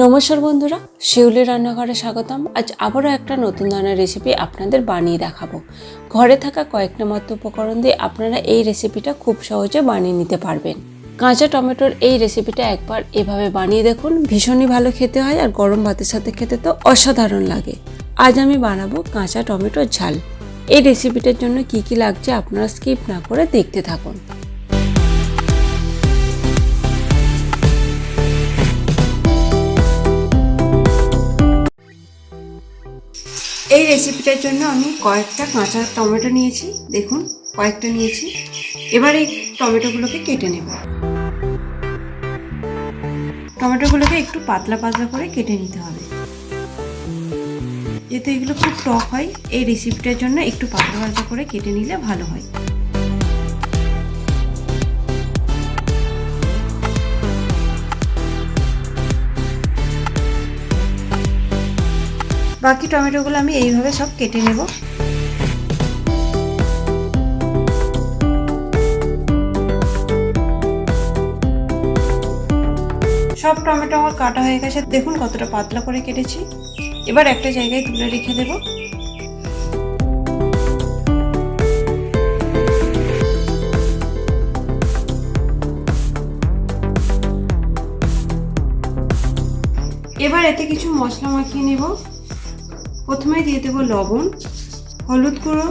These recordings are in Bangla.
নমস্কার বন্ধুরা, শিউলি রান্নাঘরে স্বাগতম। আজ আবারও একটা নতুন ধরনের রেসিপি আপনাদের বানিয়ে দেখাবো। ঘরে থাকা কয়েকটা মাত্র উপকরণ দিয়ে আপনারা এই রেসিপিটা খুব সহজে বানিয়ে নিতে পারবেন। কাঁচা টমেটোর এই রেসিপিটা একবার এভাবে বানিয়ে দেখুন, ভীষণই ভালো খেতে হয় আর গরম ভাতের সাথে খেতে তো অসাধারণ লাগে। আজ আমি বানাবো কাঁচা টমেটোর ঝাল। এই রেসিপিটার জন্য কি কি লাগছে আপনারা স্কিপ না করে দেখতে থাকুন। এই রেসিপিটার জন্য আমি কয়েকটা কাঁচা টমেটো নিয়েছি, দেখুন কয়েকটা নিয়েছি। এবার এই টমেটোগুলোকে কেটে নেব। টমেটোগুলোকে একটু পাতলা পাতলা করে কেটে নিতে হবে, যেহেতু এগুলো খুব টক হয়। এই রেসিপিটার জন্য একটু পাতলা পাতলা করে কেটে নিলে ভালো হয়। বাকি টমেটোগুলো আমি এইভাবে সব কেটে নেব। সব টমেটো আমার কাটা হয়ে গেছে, দেখুন কতটা পাতলা করে কেটেছি। এবার একটা জায়গায় তুলে রেখে দেব। এবার এতে কিছু মশলা মাখিয়ে নেব। প্রথমে দিয়ে দেবো লবণ, হলুদ গুঁড়ো,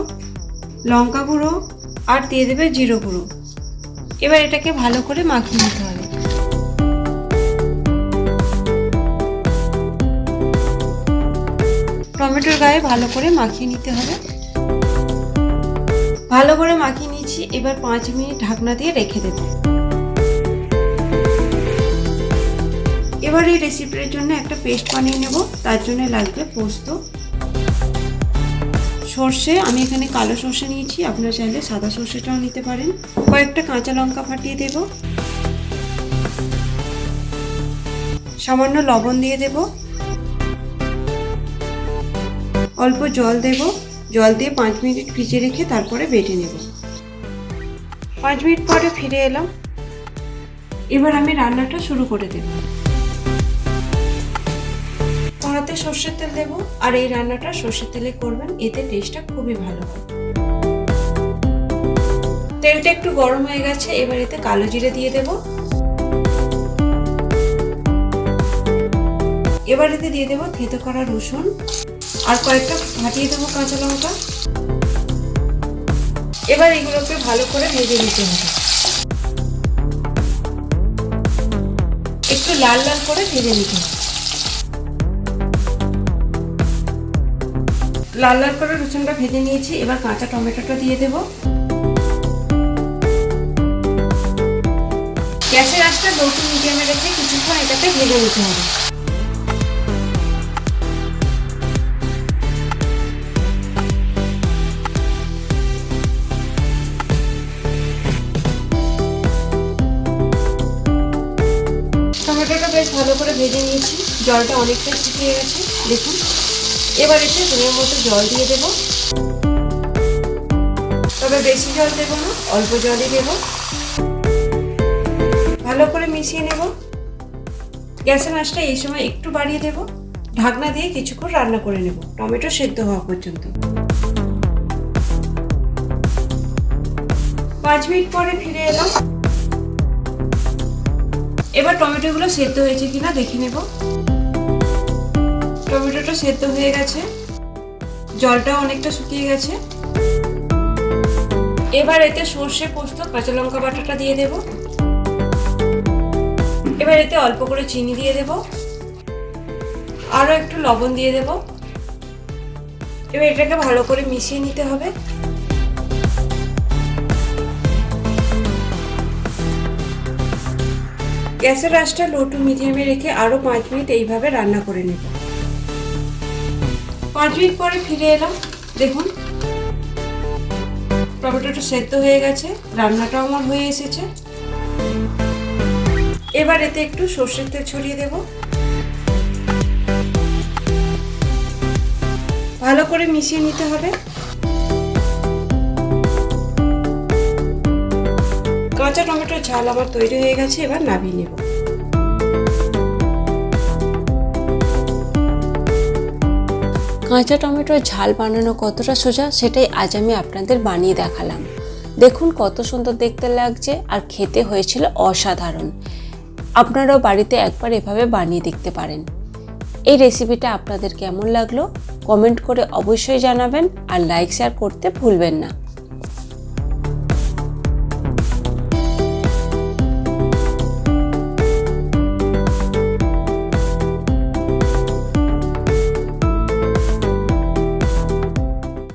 লঙ্কা গুঁড়ো আর দিয়ে দেবে জিরে গুঁড়ো। এবার এটাকে ভালো করে মাখিয়ে নিতে হবে। টমেটোর গায়ে ভালো করে মাখিয়ে নিতে হবে। ভালো করে মাখিয়ে নিয়েছি, এবার 5 মিনিট ঢাকনা দিয়ে রেখে দেব। এবার এই রেসিপির জন্য একটা পেস্ট বানিয়ে নেব। তার জন্য লাগবে পোস্ত, সর্ষে, আমি এখানে কালো সর্ষে নিয়েছি, আপনারা চাইলে সাদা সর্ষেটাও নিতে পারেন। কয়েকটা কাঁচা লঙ্কা ফাটিয়ে দেব, সামান্য লবণ দিয়ে দেব, অল্প জল দেব। জল দিয়ে 5 মিনিট ভিজিয়ে রেখে তারপরে বেটে নেব। 5 মিনিট পরে ফিরে এলাম। এবার আমি রান্নাটা শুরু করে দেব। কড়াতে সর্ষের তেল দেব, আর এই রান্নাটা সর্ষের তেলে করবেন, এতে টেস্টটা খুবই ভালো হয়। তেলটা একটু গরম হয়ে গেছে, এবার এতে কালো জিরে দিয়ে দেব। এবার এতে দিয়ে দেব থেঁতো করা রসুন আর কয়েকটা ফাটিয়ে দেবো কাঁচা লঙ্কা। এবার এগুলোকে ভালো করে ভেজে নিতে হবে, একটু লাল লাল করে ভেজে নিতে হবে। লাল লাল করে রসুনটা ভেজে নিয়েছি, এবার কাঁচা টমেটোটা দিয়ে দেব। গ্যাসের আঁচটা লো টু মিডিয়ামে রেখে কিছুক্ষণ এটাতে ভেজে নিতে হবে। টমেটোটা বেশ ভালো করে ভেজে নিয়েছি, জলটা অনেকটাই শুকিয়ে গেছে, দেখুন। এবার এতে পরিমাণ মতো জল দিয়ে দেব, তবে বেশি জল দেব না, অল্প জলই দেব। ভালো করে মিশিয়ে নেব। গ্যাসের আঁচটা এই সময় একটু বাড়িয়ে দেব। ঢাকনা দিয়ে কিছুক্ষণ রান্না করে নেব, টমেটো সেদ্ধ হওয়া পর্যন্ত। 5 মিনিট পরে ফিরে এলাম। এবার টমেটোগুলো সেদ্ধ হয়েছে কিনা দেখে নেব। টমেটোটা সেদ্ধ হয়ে গেছে, জলটাও অনেকটা শুকিয়ে গেছে। এবার এতে সর্ষে, পোস্ত, কাঁচা লঙ্কা বাটাটা দিয়ে দেব। এবার এতে অল্প করে চিনি দিয়ে দেব, আরও একটু লবণ দিয়ে দেব। এবার এটাকে ভালো করে মিশিয়ে নিতে হবে। গ্যাসের আঁচটা লো টু মিডিয়ামে রেখে আরও 5 মিনিট এইভাবে রান্না করে নেব। 5 মিনিট পরে ফিরে এলাম, দেখুন টমেটোটা সেদ্ধ হয়ে গেছে, রান্নাটাও আমার হয়ে এসেছে। এবার এতে একটু সর্ষের তেল ছড়িয়ে দেব। ভালো করে মিশিয়ে নিতে হবে। কাঁচা টমেটোর ঝাল আমার তৈরি হয়ে গেছে, এবার নামিয়ে নেব। কাঁচা টমেটোর ঝাল বানানো কতটা সোজা সেটাই আজ আমি আপনাদের বানিয়ে দেখালাম। দেখুন কত সুন্দর দেখতে লাগছে আর খেতে হয়েছিল অসাধারণ। আপনারাও বাড়িতে একবার এভাবে বানিয়ে দেখতে পারেন। এই রেসিপিটা আপনাদের কেমন লাগলো কমেন্ট করে অবশ্যই জানাবেন আর লাইক শেয়ার করতে ভুলবেন না।